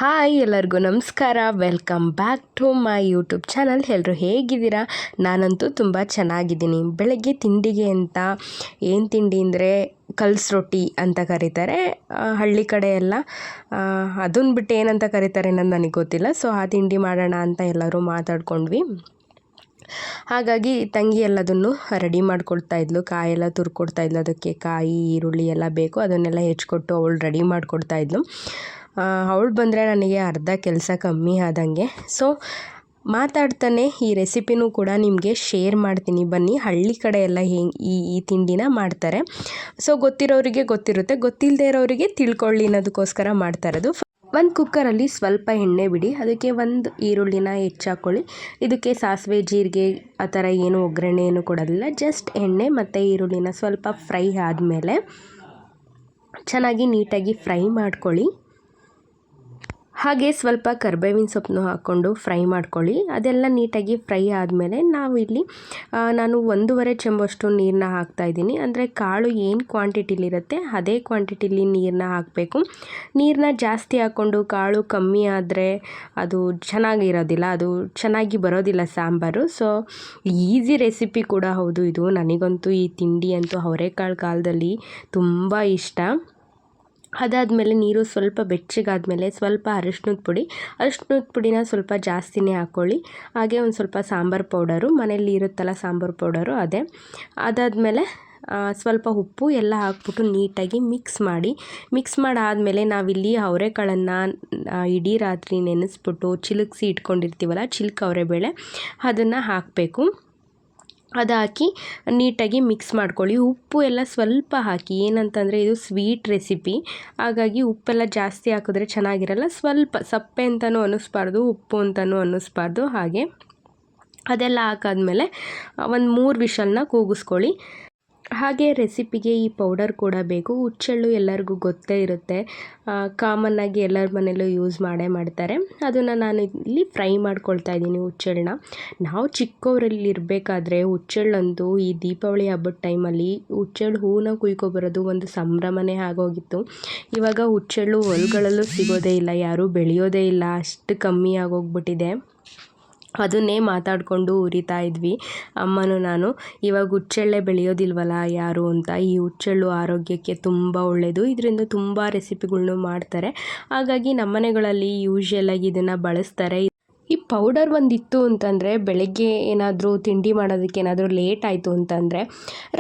Hi ಎಲ್ಲರಿಗೂ ನಮಸ್ಕಾರ. Welcome back to my YouTube channel. ಎಲ್ಲರೂ ಹೇಗಿದ್ದೀರಾ? ನಾನಂತೂ ತುಂಬ ಚೆನ್ನಾಗಿದ್ದೀನಿ. ಬೆಳಗ್ಗೆ ತಿಂಡಿಗೆ ಅಂತ ಏನು ತಿಂಡಿ ಅಂದರೆ ಕಲ್ಸ್ ರೊಟ್ಟಿ ಅಂತ ಕರೀತಾರೆ ಹಳ್ಳಿ ಕಡೆ ಎಲ್ಲ. ಅದನ್ನು ಬಿಟ್ಟು ಏನಂತ ಕರೀತಾರೆ ಅನ್ನೋದು ನನಗೆ ಗೊತ್ತಿಲ್ಲ. ಸೊ ಆ ತಿಂಡಿ ಮಾಡೋಣ ಅಂತ ಎಲ್ಲರೂ ಮಾತಾಡ್ಕೊಂಡ್ವಿ. ಹಾಗಾಗಿ ತಂಗಿ ಎಲ್ಲದನ್ನು ರೆಡಿ ಮಾಡ್ಕೊಳ್ತಾ ಇದ್ಲು. ಕಾಯೆಲ್ಲ ತುರ್ಕೊಡ್ತಾ ಇದ್ಲು. ಅದಕ್ಕೆ ಕಾಯಿ ಈರುಳ್ಳಿ ಎಲ್ಲ ಬೇಕು, ಅದನ್ನೆಲ್ಲ ಹೆಚ್ಚಿಕೊಟ್ಟು ಅವಳು ರೆಡಿ ಮಾಡಿಕೊಡ್ತಾ ಇದ್ಲು. ಅವಳು ಬಂದರೆ ನನಗೆ ಅರ್ಧ ಕೆಲಸ ಕಮ್ಮಿ ಆದಂಗೆ. ಸೊ ಮಾತಾಡ್ತಾನೆ ಈ ರೆಸಿಪಿನೂ ಕೂಡ ನಿಮಗೆ ಶೇರ್ ಮಾಡ್ತೀನಿ. ಬನ್ನಿ, ಹಳ್ಳಿ ಕಡೆ ಎಲ್ಲ ಹೆಂಗೆ ಈ ತಿಂಡಿನ ಮಾಡ್ತಾರೆ. ಸೊ ಗೊತ್ತಿರೋರಿಗೆ ಗೊತ್ತಿರುತ್ತೆ, ಗೊತ್ತಿಲ್ಲದೆ ಇರೋರಿಗೆ ತಿಳ್ಕೊಳ್ಳಿ ಅನ್ನೋದಕ್ಕೋಸ್ಕರ ಮಾಡ್ತಾ ಇರೋದು. ಒಂದು ಕುಕ್ಕರಲ್ಲಿ ಸ್ವಲ್ಪ ಎಣ್ಣೆ ಬಿಡಿ, ಅದಕ್ಕೆ ಒಂದು ಈರುಳ್ಳಿನ ಹೆಚ್ಚಾಕೊಳ್ಳಿ. ಇದಕ್ಕೆ ಸಾಸಿವೆ ಜೀರಿಗೆ ಆ ಥರ ಏನು ಒಗ್ಗರಣೆ ಏನು ಕೊಡೋದಿಲ್ಲ. ಜಸ್ಟ್ ಎಣ್ಣೆ ಮತ್ತು ಈರುಳ್ಳಿನ ಸ್ವಲ್ಪ ಫ್ರೈ ಆದಮೇಲೆ ಚೆನ್ನಾಗಿ ನೀಟಾಗಿ ಫ್ರೈ ಮಾಡ್ಕೊಳ್ಳಿ. ಹಾಗೆ ಸ್ವಲ್ಪ ಕರಿಬೇವಿನ ಸೊಪ್ಪನ್ನು ಹಾಕ್ಕೊಂಡು ಫ್ರೈ ಮಾಡ್ಕೊಳ್ಳಿ. ಅದೆಲ್ಲ ನೀಟಾಗಿ ಫ್ರೈ ಆದಮೇಲೆ ನಾನು 1.5 ಚಮಚಷ್ಟು ನೀರನ್ನ ಹಾಕ್ತಾಯಿದ್ದೀನಿ. ಅಂದರೆ ಕಾಳು ಏನು ಕ್ವಾಂಟಿಟಿಲಿರುತ್ತೆ ಅದೇ ಕ್ವಾಂಟಿಟಿಲಿ ನೀರನ್ನ ಹಾಕಬೇಕು. ನೀರನ್ನ ಜಾಸ್ತಿ ಹಾಕ್ಕೊಂಡು ಕಾಳು ಕಮ್ಮಿ ಆದರೆ ಅದು ಚೆನ್ನಾಗಿರೋದಿಲ್ಲ, ಅದು ಚೆನ್ನಾಗಿ ಬರೋದಿಲ್ಲ ಸಾಂಬಾರು. ಸೊ ಈಸಿ ರೆಸಿಪಿ ಕೂಡ ಹೌದು ಇದು. ನನಗಂತೂ ಈ ತಿಂಡಿ ಅಂತೂ ಅವರೆಕಾಳು ಕಾಲದಲ್ಲಿ ತುಂಬ ಇಷ್ಟ. ಅದಾದಮೇಲೆ ನೀರು ಸ್ವಲ್ಪ ಬೆಚ್ಚಗಾದಮೇಲೆ ಸ್ವಲ್ಪ ಅರಿಶಿನದ ಪುಡಿನ ಸ್ವಲ್ಪ ಜಾಸ್ತಿನೇ ಹಾಕ್ಕೊಳ್ಳಿ. ಹಾಗೆ ಒಂದು ಸ್ವಲ್ಪ ಸಾಂಬಾರು ಪೌಡರು, ಮನೇಲಿ ಇರುತ್ತಲ್ಲ ಸಾಂಬಾರು ಪೌಡರು ಅದೇ. ಅದಾದಮೇಲೆ ಸ್ವಲ್ಪ ಉಪ್ಪು ಎಲ್ಲ ಹಾಕ್ಬಿಟ್ಟು ನೀಟಾಗಿ ಮಿಕ್ಸ್ ಮಾಡಾದಮೇಲೆ ನಾವಿಲ್ಲಿ ಅವರೆಕಾಳನ್ನು ಇಡೀ ರಾತ್ರಿ ನೆನೆಸ್ಬಿಟ್ಟು ಚಿಲುಕಿಸಿ ಇಟ್ಕೊಂಡಿರ್ತೀವಲ್ಲ, ಚಿಲ್ಕ ಅವರೆಬೇಳೆ, ಅದನ್ನು ಹಾಕಬೇಕು. ಅದು ಹಾಕಿ ನೀಟಾಗಿ ಮಿಕ್ಸ್ ಮಾಡ್ಕೊಳ್ಳಿ. ಉಪ್ಪು ಎಲ್ಲ ಸ್ವಲ್ಪ ಹಾಕಿ, ಏನಂತಂದರೆ ಇದು ಸ್ವೀಟ್ ರೆಸಿಪಿ, ಹಾಗಾಗಿ ಉಪ್ಪೆಲ್ಲ ಜಾಸ್ತಿ ಹಾಕಿದ್ರೆ ಚೆನ್ನಾಗಿರಲ್ಲ. ಸ್ವಲ್ಪ ಸಪ್ಪೆ ಅಂತಲೂ ಅನ್ನಿಸ್ಬಾರ್ದು, ಉಪ್ಪು ಅಂತಲೂ ಅನ್ನಿಸ್ಬಾರ್ದು. ಹಾಗೆ ಅದೆಲ್ಲ ಹಾಕಾದ್ಮೇಲೆ ಒಂದು 3 ವಿಷಲ್ನ ಕೂಗಿಸ್ಕೊಳ್ಳಿ. ಹಾಗೆ ರೆಸಿಪಿಗೆ ಈ ಪೌಡರ್ ಕೂಡ ಬೇಕು. ಹುಚ್ಚೆಳ್ಳು ಎಲ್ಲರಿಗೂ ಗೊತ್ತೇ ಇರುತ್ತೆ, ಕಾಮನ್ನಾಗಿ ಎಲ್ಲರ ಮನೆಯಲ್ಲೂ ಯೂಸ್ ಮಾಡ್ತಾರೆ. ಅದನ್ನು ನಾನು ಇಲ್ಲಿ ಫ್ರೈ ಮಾಡ್ಕೊಳ್ತಾ ಇದ್ದೀನಿ ಹುಚ್ಚೆಳ್ಳನ್ನ. ನಾವು ಚಿಕ್ಕವರಲ್ಲಿರಬೇಕಾದ್ರೆ ಹುಚ್ಚೆಳ್ಳಂತೂ ಈ ದೀಪಾವಳಿ ಹಬ್ಬದ ಟೈಮಲ್ಲಿ ಹುಚ್ಚೆಳ್ಳು ಹೂವನ್ನ ಕುಯ್ಕೊಬರೋದು ಒಂದು ಸಂಭ್ರಮನೇ ಆಗೋಗಿತ್ತು. ಇವಾಗ ಹುಚ್ಚೆಳ್ಳು ಹೊಲಗಳಲ್ಲೂ ಸಿಗೋದೇ ಇಲ್ಲ, ಯಾರೂ ಬೆಳೆಯೋದೇ ಇಲ್ಲ, ಅಷ್ಟು ಕಮ್ಮಿ ಆಗೋಗ್ಬಿಟ್ಟಿದೆ. ಅದನ್ನೇ ಮಾತಾಡಿಕೊಂಡು ಉರಿತಾ ಇದ್ವಿ ಅಮ್ಮನೂ ನಾನು. ಇವಾಗ ಹುಚ್ಚೆಳ್ಳೆ ಬೆಳೆಯೋದಿಲ್ವಲ್ಲ ಯಾರು ಅಂತ. ಈ ಹುಚ್ಚೆಳ್ಳು ಆರೋಗ್ಯಕ್ಕೆ ತುಂಬ ಒಳ್ಳೆಯದು, ಇದರಿಂದ ತುಂಬ ರೆಸಿಪಿಗಳ್ನು ಮಾಡ್ತಾರೆ. ಹಾಗಾಗಿ ನಮ್ಮನೆಗಳಲ್ಲಿ ಯೂಶ್ವಲಾಗಿ ಇದನ್ನು ಬಳಸ್ತಾರೆ. ಈ ಪೌಡರ್ ಒಂದಿತ್ತು ಅಂತಂದರೆ ಬೆಳಗ್ಗೆ ಏನಾದರೂ ತಿಂಡಿ ಮಾಡೋದಕ್ಕೆ ಏನಾದರೂ ಲೇಟ್ ಆಯಿತು ಅಂತಂದರೆ,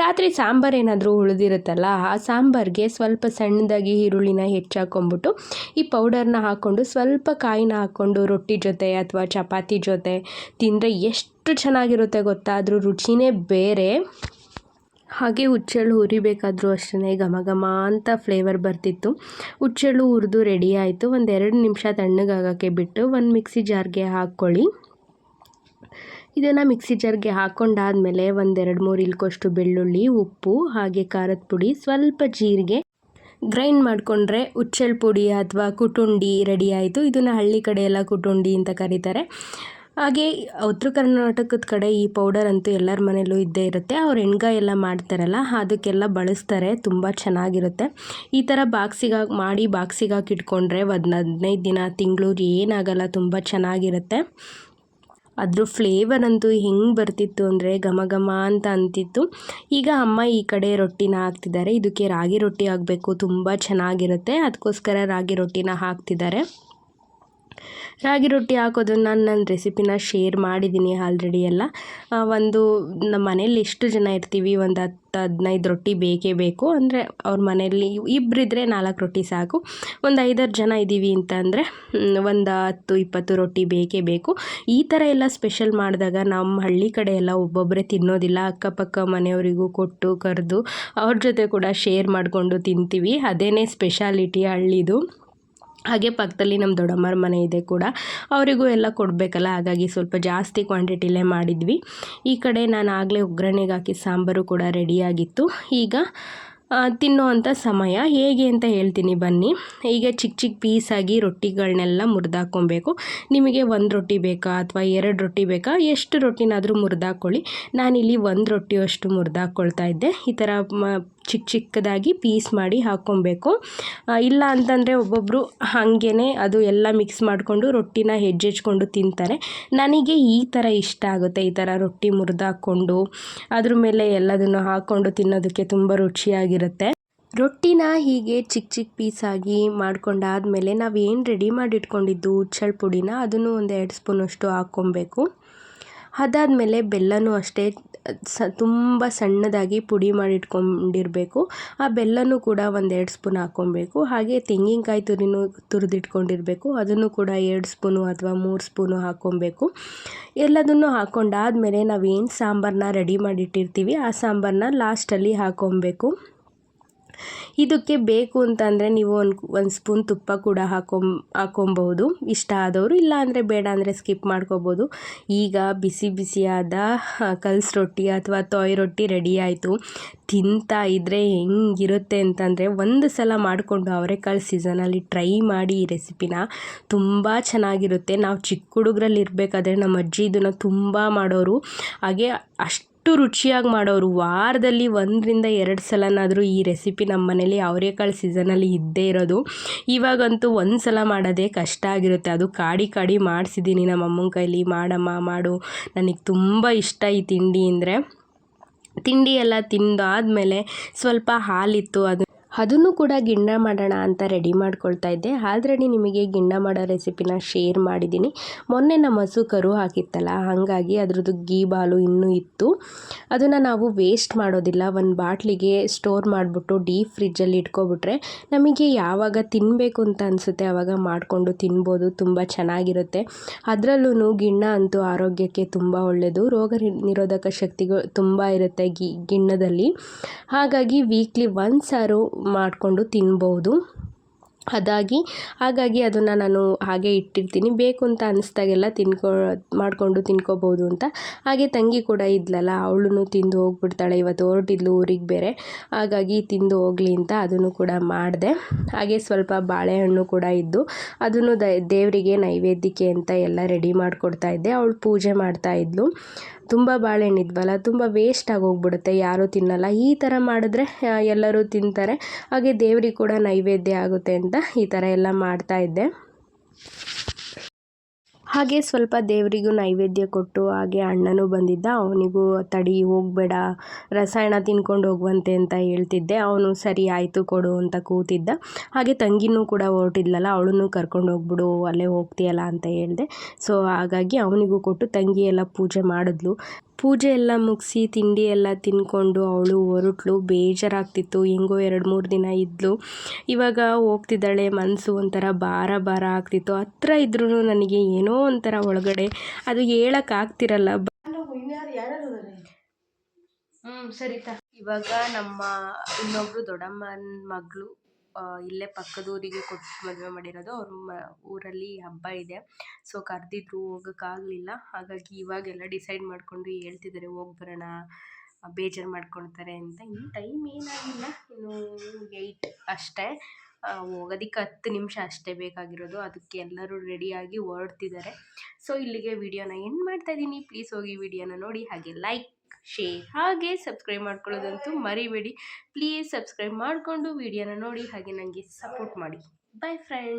ರಾತ್ರಿ ಸಾಂಬಾರು ಏನಾದರೂ ಉಳಿದಿರುತ್ತಲ್ಲ, ಆ ಸಾಂಬಾರಿಗೆ ಸ್ವಲ್ಪ ಸಣ್ಣದಾಗಿ ಈರುಳ್ಳಿನ ಹೆಚ್ಚಾಕೊಂಬಿಟ್ಟು ಈ ಪೌಡರ್ನ ಹಾಕ್ಕೊಂಡು ಸ್ವಲ್ಪ ಕಾಯಿನ ಹಾಕ್ಕೊಂಡು ರೊಟ್ಟಿ ಜೊತೆ ಅಥವಾ ಚಪಾತಿ ಜೊತೆ ತಿಂದರೆ ಎಷ್ಟು ಚೆನ್ನಾಗಿರುತ್ತೆ ಗೊತ್ತಾ, ಅದ್ರ ರುಚಿನೇ ಬೇರೆ. ಹಾಗೆ ಹುಚ್ಚೆಳ್ಳು ಹುರಿಬೇಕಾದ್ರೂ ಅಷ್ಟೇ ಘಮ ಘಮ ಅಂತ ಫ್ಲೇವರ್ ಬರ್ತಿತ್ತು. ಹುಚ್ಚೆಳ್ಳು ಹುರಿದು ರೆಡಿ ಆಯಿತು. 1-2 ನಿಮಿಷ ತಣ್ಣಗಾಗೋಕ್ಕೆ ಬಿಟ್ಟು ಒಂದು ಮಿಕ್ಸಿ ಜಾರ್ಗೆ ಹಾಕ್ಕೊಳ್ಳಿ. ಇದನ್ನು ಮಿಕ್ಸಿ ಜಾರ್ಗೆ ಹಾಕ್ಕೊಂಡಾದಮೇಲೆ 1-2-3 ಇಲ್ಕಷ್ಟು ಬೆಳ್ಳುಳ್ಳಿ, ಉಪ್ಪು, ಹಾಗೆ ಖಾರದ ಪುಡಿ, ಸ್ವಲ್ಪ ಜೀರಿಗೆ ಗ್ರೈಂಡ್ ಮಾಡಿಕೊಂಡ್ರೆ ಹುಚ್ಚೆಳ್ಳು ಪುಡಿ ಅಥವಾ ಕುಟುಂಡಿ ರೆಡಿ ಆಯಿತು. ಇದನ್ನು ಹಳ್ಳಿ ಕಡೆ ಎಲ್ಲ ಕುಟುಂಡಿ ಅಂತ ಕರೀತಾರೆ. ಹಾಗೆ ಉತ್ತರ ಕರ್ನಾಟಕದ ಕಡೆ ಈ ಪೌಡರ್ ಅಂತೂ ಎಲ್ಲರ ಮನೆಯಲ್ಲೂ ಇದ್ದೇ ಇರುತ್ತೆ. ಅವ್ರು ಎಣ್ಗಾಯಿ ಎಲ್ಲ ಮಾಡ್ತಾರಲ್ಲ, ಅದಕ್ಕೆಲ್ಲ ಬಳಸ್ತಾರೆ, ತುಂಬ ಚೆನ್ನಾಗಿರುತ್ತೆ. ಈ ಥರ ಬಾಕ್ಸಿಗೆ ಹಾಕಿ ಇಟ್ಕೊಂಡ್ರೆ 15 ದಿನ ತಿಂಗಳು ಏನಾಗಲ್ಲ, ತುಂಬ ಚೆನ್ನಾಗಿರುತ್ತೆ. ಅದ್ರ ಫ್ಲೇವರ್ ಅಂತೂ ಹೆಂಗೆ ಬರ್ತಿತ್ತು ಅಂದರೆ ಘಮ ಘಮ ಅಂತ ಅಂತಿತ್ತು. ಈಗ ಅಮ್ಮ ಈ ಕಡೆ ರೊಟ್ಟಿನ ಹಾಕ್ತಿದ್ದಾರೆ. ಇದಕ್ಕೆ ರಾಗಿ ರೊಟ್ಟಿ ಆಗಬೇಕು, ತುಂಬ ಚೆನ್ನಾಗಿರುತ್ತೆ, ಅದಕ್ಕೋಸ್ಕರ ರಾಗಿ ರೊಟ್ಟಿನ ಹಾಕ್ತಿದ್ದಾರೆ. ರಾಗಿ ರೊಟ್ಟಿ ಹಾಕೋದನ್ನು ನನ್ನ ರೆಸಿಪಿನ ಶೇರ್ ಮಾಡಿದ್ದೀನಿ ಆಲ್ರೆಡಿ ಎಲ್ಲ. ನಮ್ಮ ಮನೇಲಿ ಎಷ್ಟು ಜನ ಇರ್ತೀವಿ, ಒಂದು 10-15 ರೊಟ್ಟಿ ಬೇಕೇ ಬೇಕು. ಅಂದರೆ ಅವ್ರ ಮನೆಯಲ್ಲಿ ಇಬ್ಬರಿದ್ರೆ 4 ರೊಟ್ಟಿ ಸಾಕು. ಒಂದು 5-6 ಜನ ಇದ್ದೀವಿ ಅಂತ ಅಂದರೆ ಒಂದು 10-20 ರೊಟ್ಟಿ ಬೇಕೇ ಬೇಕು. ಈ ಥರ ಎಲ್ಲ ಸ್ಪೆಷಲ್ ಮಾಡಿದಾಗ ನಮ್ಮ ಹಳ್ಳಿ ಕಡೆ ಎಲ್ಲ ಒಬ್ಬೊಬ್ಬರೇ ತಿನ್ನೋದಿಲ್ಲ, ಅಕ್ಕಪಕ್ಕ ಮನೆಯವರಿಗೂ ಕೊಟ್ಟು ಕರೆದು ಅವ್ರ ಜೊತೆ ಕೂಡ ಶೇರ್ ಮಾಡಿಕೊಂಡು ತಿಂತೀವಿ. ಅದೇನೇ ಸ್ಪೆಷಾಲಿಟಿ ಹಳ್ಳಿದು. ಹಾಗೆ ಪಕ್ಕದಲ್ಲಿ ನಮ್ಮ ದೊಡ್ಡಮ್ಮರ ಮನೆ ಇದೆ ಕೂಡ, ಅವರಿಗೂ ಎಲ್ಲ ಕೊಡಬೇಕಲ್ಲ, ಹಾಗಾಗಿ ಸ್ವಲ್ಪ ಜಾಸ್ತಿ ಕ್ವಾಂಟಿಟಿಲೇ ಮಾಡಿದ್ವಿ. ಈ ಕಡೆ ನಾನು ಆಗಲೇ ಒಗ್ಗರಣೆಗೆ ಹಾಕಿ ಸಾಂಬಾರು ಕೂಡ ರೆಡಿಯಾಗಿತ್ತು. ಈಗ ತಿನ್ನುವಂಥ ಸಮಯ ಹೇಗೆ ಅಂತ ಹೇಳ್ತೀನಿ ಬನ್ನಿ. ಈಗ ಚಿಕ್ಕ ಪೀಸಾಗಿ ರೊಟ್ಟಿಗಳನ್ನೆಲ್ಲ ಮುರಿದಾಕ್ಕೊಬೇಕು. ನಿಮಗೆ 1 ರೊಟ್ಟಿ ಬೇಕಾ ಅಥವಾ 2 ರೊಟ್ಟಿ ಬೇಕಾ, ಎಷ್ಟು ರೊಟ್ಟಿನಾದರೂ ಮುರಿದಾಕ್ಕೊಳ್ಳಿ. ನಾನಿಲ್ಲಿ 1 ರೊಟ್ಟಿಯಷ್ಟು ಮುರಿದಾಕ್ಕೊಳ್ತಾ ಇದ್ದೆ. ಈ ಥರ ಚಿಕ್ಕದಾಗಿ ಪೀಸ್ ಮಾಡಿ ಹಾಕ್ಕೊಬೇಕು. ಇಲ್ಲ ಅಂತಂದರೆ ಒಬ್ಬೊಬ್ಬರು ಹಾಗೇ ಅದು ಎಲ್ಲ ಮಿಕ್ಸ್ ಮಾಡಿಕೊಂಡು ರೊಟ್ಟಿನ ಹೆಜ್ಜೆಜ್ಕೊಂಡು ತಿಂತಾರೆ. ನನಗೆ ಈ ಥರ ಇಷ್ಟ ಆಗುತ್ತೆ. ಈ ಥರ ರೊಟ್ಟಿ ಮುರಿದು ಹಾಕ್ಕೊಂಡು ಅದ್ರ ಮೇಲೆ ಎಲ್ಲದನ್ನು ಹಾಕ್ಕೊಂಡು ತಿನ್ನೋದಕ್ಕೆ ತುಂಬ ರುಚಿಯಾಗಿರುತ್ತೆ. ರೊಟ್ಟಿನ ಹೀಗೆ ಚಿಕ್ಕ ಪೀಸಾಗಿ ಮಾಡ್ಕೊಂಡಾದಮೇಲೆ ನಾವೇನು ರೆಡಿ ಮಾಡಿಟ್ಕೊಂಡಿದ್ದು ಉಚ್ಚಳ ಪುಡಿನ ಅದನ್ನು ಒಂದು 2 ಸ್ಪೂನಷ್ಟು ಹಾಕ್ಕೊಬೇಕು. ಅದಾದಮೇಲೆ ಬೆಲ್ಲನೂ ಅಷ್ಟೇ ತುಂಬ ಸಣ್ಣದಾಗಿ ಪುಡಿ ಮಾಡಿಟ್ಕೊಂಡಿರಬೇಕು. ಆ ಬೆಲ್ಲನೂ ಕೂಡ ಒಂದು 2 ಸ್ಪೂನ್ ಹಾಕ್ಕೊಬೇಕು. ಹಾಗೆ ತೆಂಗಿನಕಾಯಿ ತುರಿದಿಟ್ಕೊಂಡಿರಬೇಕು, ಅದನ್ನು ಕೂಡ 2 ಸ್ಪೂನು ಅಥವಾ 3 ಸ್ಪೂನು ಹಾಕ್ಕೊಬೇಕು. ಎಲ್ಲದನ್ನು ಹಾಕ್ಕೊಂಡಾದಮೇಲೆ ನಾವೇನು ಸಾಂಬಾರನ್ನ ರೆಡಿ ಮಾಡಿಟ್ಟಿರ್ತೀವಿ ಆ ಸಾಂಬಾರನ್ನ ಲಾಸ್ಟಲ್ಲಿ ಹಾಕ್ಕೊಬೇಕು. ಇದಕ್ಕೆ ಬೇಕು ಅಂತಂದರೆ ನೀವು ಒಂದು ಸ್ಪೂನ್ ತುಪ್ಪ ಕೂಡ ಹಾಕ್ಕೊಬಹುದು ಇಷ್ಟ ಆದವರು, ಇಲ್ಲ ಅಂದರೆ ಬೇಡ ಅಂದರೆ ಸ್ಕಿಪ್ ಮಾಡ್ಕೋಬೋದು. ಈಗ ಬಿಸಿಯಾದ ಕಲ್ಸ್ ರೊಟ್ಟಿ ಅಥವಾ ತೊಯ್ ರೊಟ್ಟಿ ರೆಡಿ ಆಯಿತು. ತಿಂತಾ ಇದ್ದರೆ ಹೆಂಗಿರುತ್ತೆ ಅಂತಂದರೆ ಒಂದು ಸಲ ಮಾಡಿಕೊಂಡು ಅವರೆಕಾಳು ಸೀಸನಲ್ಲಿ ಟ್ರೈ ಮಾಡಿ ಈ ರೆಸಿಪಿನ. ತುಂಬ ಚೆನ್ನಾಗಿರುತ್ತೆ. ನಾವು ಚಿಕ್ಕ ಹುಡುಗರಲ್ಲಿ ಇರಬೇಕಾದ್ರೆ ನಮ್ಮ ಅಜ್ಜಿ ಇದನ್ನು ತುಂಬ ಮಾಡೋರು. ಹಾಗೆ ಅಷ್ಟು ರುಚಿಯಾಗಿ ಮಾಡೋರು. ವಾರದಲ್ಲಿ 1-2 ಸಲನಾದರೂ ಈ ರೆಸಿಪಿ ನಮ್ಮ ಮನೇಲಿ ಅವರೆಕಾಳು ಸೀಸನಲ್ಲಿ ಇದ್ದೇ ಇರೋದು. ಇವಾಗಂತೂ ಒಂದು ಸಲ ಮಾಡೋದೇ ಕಷ್ಟ ಆಗಿರುತ್ತೆ. ಅದು ಕಾಡಿ ಮಾಡಿಸಿದ್ದೀನಿ ನಮ್ಮ ಅಮ್ಮನ ಕೈಲಿ, ಮಾಡಮ್ಮ ಮಾಡು, ನನಗೆ ತುಂಬ ಇಷ್ಟ ಈ ತಿಂಡಿ ಅಂದರೆ. ತಿಂಡಿ ಎಲ್ಲ ತಿಂದಾದಮೇಲೆ ಸ್ವಲ್ಪ ಹಾಲಿತ್ತು, ಅದನ್ನು ಕೂಡ ಗಿಣ್ಣ ಮಾಡೋಣ ಅಂತ ರೆಡಿ ಮಾಡ್ಕೊಳ್ತಾ ಇದ್ದೆ. ಆಲ್ರೆಡಿ ನಿಮಗೆ ಗಿಣ್ಣ ಮಾಡೋ ರೆಸಿಪಿನ ಶೇರ್ ಮಾಡಿದ್ದೀನಿ. ಮೊನ್ನೆ ನಮ್ಮ ಹಸು ಕರು ಹಾಕಿತ್ತಲ್ಲ, ಹಾಗಾಗಿ ಅದ್ರದ್ದು ಗೀ ಬಾಲು ಇನ್ನೂ ಇತ್ತು. ಅದನ್ನು ನಾವು ವೇಸ್ಟ್ ಮಾಡೋದಿಲ್ಲ. ಒಂದು ಬಾಟ್ಲಿಗೆ ಸ್ಟೋರ್ ಮಾಡಿಬಿಟ್ಟು ಡೀಪ್ ಫ್ರಿಜ್ಜಲ್ಲಿ ಇಟ್ಕೊಬಿಟ್ರೆ ನಮಗೆ ಯಾವಾಗ ತಿನ್ನಬೇಕು ಅಂತ ಅನಿಸುತ್ತೆ ಆವಾಗ ಮಾಡಿಕೊಂಡು ತಿನ್ಬೋದು. ತುಂಬ ಚೆನ್ನಾಗಿರುತ್ತೆ. ಅದರಲ್ಲೂ ಗಿಣ್ಣ ಅಂತೂ ಆರೋಗ್ಯಕ್ಕೆ ತುಂಬ ಒಳ್ಳೆಯದು. ರೋಗ ನಿರೋಧಕ ಶಕ್ತಿಗಳು ತುಂಬ ಇರುತ್ತೆ ಗಿಣ್ಣದಲ್ಲಿ. ಹಾಗಾಗಿ ವೀಕ್ಲಿ ಒಂದ್ಸಾರು ಮಾಡಿಕೊಂಡು ತಿನ್ಬೋದು. ಹಾಗಾಗಿ ಅದನ್ನು ನಾನು ಹಾಗೆ ಇಟ್ಟಿರ್ತೀನಿ. ಬೇಕು ಅಂತ ಅನ್ನಿಸ್ದಾಗೆಲ್ಲ ಮಾಡಿಕೊಂಡು ತಿನ್ಕೋಬೋದು ಅಂತ. ಹಾಗೆ ತಂಗಿ ಕೂಡ ಇದ್ಲಲ್ಲ, ಅವಳು ತಿಂದು ಹೋಗ್ಬಿಡ್ತಾಳೆ. ಇವತ್ತು ಹೊರಟಿದ್ಲು ಊರಿಗೆ ಬೇರೆ, ಹಾಗಾಗಿ ತಿಂದು ಹೋಗಲಿ ಅಂತ ಅದನ್ನು ಕೂಡ ಮಾಡಿದೆ. ಹಾಗೆ ಸ್ವಲ್ಪ ಬಾಳೆಹಣ್ಣು ಕೂಡ ಇದ್ದು ಅದನ್ನು ದೇವರಿಗೆ ನೈವೇದ್ಯಕ್ಕೆ ಅಂತ ಎಲ್ಲ ರೆಡಿ ಮಾಡಿಕೊಡ್ತಾ ಇದ್ದೆ. ಅವಳು ಪೂಜೆ ಮಾಡ್ತಾಯಿದ್ಲು. ತುಂಬ ಬಾಳೆಹಣ್ಣಿದ್ವಲ್ಲ, ತುಂಬ ವೇಸ್ಟ್ ಆಗೋಗ್ಬಿಡುತ್ತೆ, ಯಾರೂ ತಿನ್ನಲ್ಲ. ಈ ಥರ ಮಾಡಿದ್ರೆ ಎಲ್ಲರೂ ತಿಂತಾರೆ. ಹಾಗೆ ದೇವ್ರಿಗೆ ಕೂಡ ನೈವೇದ್ಯ ಆಗುತ್ತೆ ಅಂತ ಈ ಥರ ಎಲ್ಲ ಮಾಡ್ತಾಯಿದ್ದೆ. ಹಾಗೆ ಸ್ವಲ್ಪ ದೇವರಿಗೂ ನೈವೇದ್ಯ ಕೊಟ್ಟು ಹಾಗೆ ಅಣ್ಣನೂ ಬಂದಿದ್ದ. ಅವನಿಗೂ ತಡಿ ಹೋಗಬೇಡ, ರಸಾಯನ ತಿನ್ಕೊಂಡು ಹೋಗುವಂತೆ ಅಂತ ಹೇಳ್ತಿದ್ದೆ. ಅವನು ಸರಿ ಆಯಿತು ಕೊಡು ಅಂತ ಕೂತಿದ್ದ. ಹಾಗೆ ತಂಗಿನೂ ಕೂಡ ಹೊರಟಿದ್ಲಲ್ಲ, ಅವಳನ್ನು ಕರ್ಕೊಂಡು ಹೋಗ್ಬಿಡು, ಅಲ್ಲೇ ಹೋಗ್ತೀಯಲ್ಲ ಅಂತ ಹೇಳಿದೆ. ಸೊ ಹಾಗಾಗಿ ಅವನಿಗೂ ಕೊಟ್ಟು ತಂಗಿ ಎಲ್ಲ ಪೂಜೆ ಮಾಡಿದ್ಲು. ಪೂಜೆ ಎಲ್ಲ ಮುಗಿಸಿ ತಿಂಡಿ ಎಲ್ಲ ತಿಂದ್ಕೊಂಡು ಅವಳು ಹೊರಟ್ಲು. ಬೇಜಾರಾಗ್ತಿತ್ತು. ಹೆಂಗೋ 2-3 ದಿನ ಇದ್ಲು. ಇವಾಗ ಹೋಗ್ತಿದ್ದಾಳೆ. ಮನಸ್ಸು ಒಂಥರ ಭಾರ ಆಗ್ತಿತ್ತು. ಹತ್ರ ಇದ್ರೂ ನನಗೆ ಏನೋ ಒಂಥರ ಒಳಗಡೆ ಅದು ಹೇಳೋಕ್ಕಾಗ್ತಿರಲ್ಲ. ಸರಿತಾ. ಇವಾಗ ನಮ್ಮ ಇನ್ನೊಬ್ಬರು ದೊಡ್ಡಮ್ಮನ ಮಗಳು ಇಲ್ಲೇ ಪಕ್ಕದೂರಿಗೆ ಕೊಟ್ಟು ಮದುವೆ ಮಾಡಿರೋದು. ಅವ್ರ ಊರಲ್ಲಿ ಹಬ್ಬ ಇದೆ. ಸೊ ಕರೆದಿದ್ರು, ಹೋಗೋಕ್ಕಾಗಲಿಲ್ಲ. ಹಾಗಾಗಿ ಇವಾಗೆಲ್ಲ ಡಿಸೈಡ್ ಮಾಡಿಕೊಂಡು ಹೇಳ್ತಿದ್ದಾರೆ ಹೋಗ್ಬರೋಣ, ಬೇಜಾರು ಮಾಡ್ಕೊಳ್ತಾರೆ ಅಂತ. ಇನ್ನು ಟೈಮ್ ಏನಾಗಿಲ್ಲ, ಇನ್ನು 8 ಅಷ್ಟೇ. ಹೋಗೋದಕ್ಕೆ 10 ನಿಮಿಷ ಅಷ್ಟೇ ಬೇಕಾಗಿರೋದು. ಅದಕ್ಕೆ ಎಲ್ಲರೂ ರೆಡಿಯಾಗಿ ಹೊರಡ್ತಿದ್ದಾರೆ. ಸೊ ಇಲ್ಲಿಗೆ ವಿಡಿಯೋನ ಎಂಡ್ ಮಾಡ್ತಾಯಿದ್ದೀನಿ. ಪ್ಲೀಸ್ ಹೋಗಿ ವಿಡಿಯೋನ ನೋಡಿ, ಹಾಗೆ ಲೈಕ್, ಶೇರ್ ಹಾಗೆ ಸಬ್ಸ್ಕ್ರೈಬ್ ಮಾಡ್ಕೊಳ್ಳೋದಂತೂ ಮರಿಬೇಡಿ. ಪ್ಲೀಸ್ ಸಬ್ಸ್ಕ್ರೈಬ್ ಮಾಡಿಕೊಂಡು ವಿಡಿಯೋನ ನೋಡಿ, ಹಾಗೆ ನನಗೆ ಸಪೋರ್ಟ್ ಮಾಡಿ. By friends.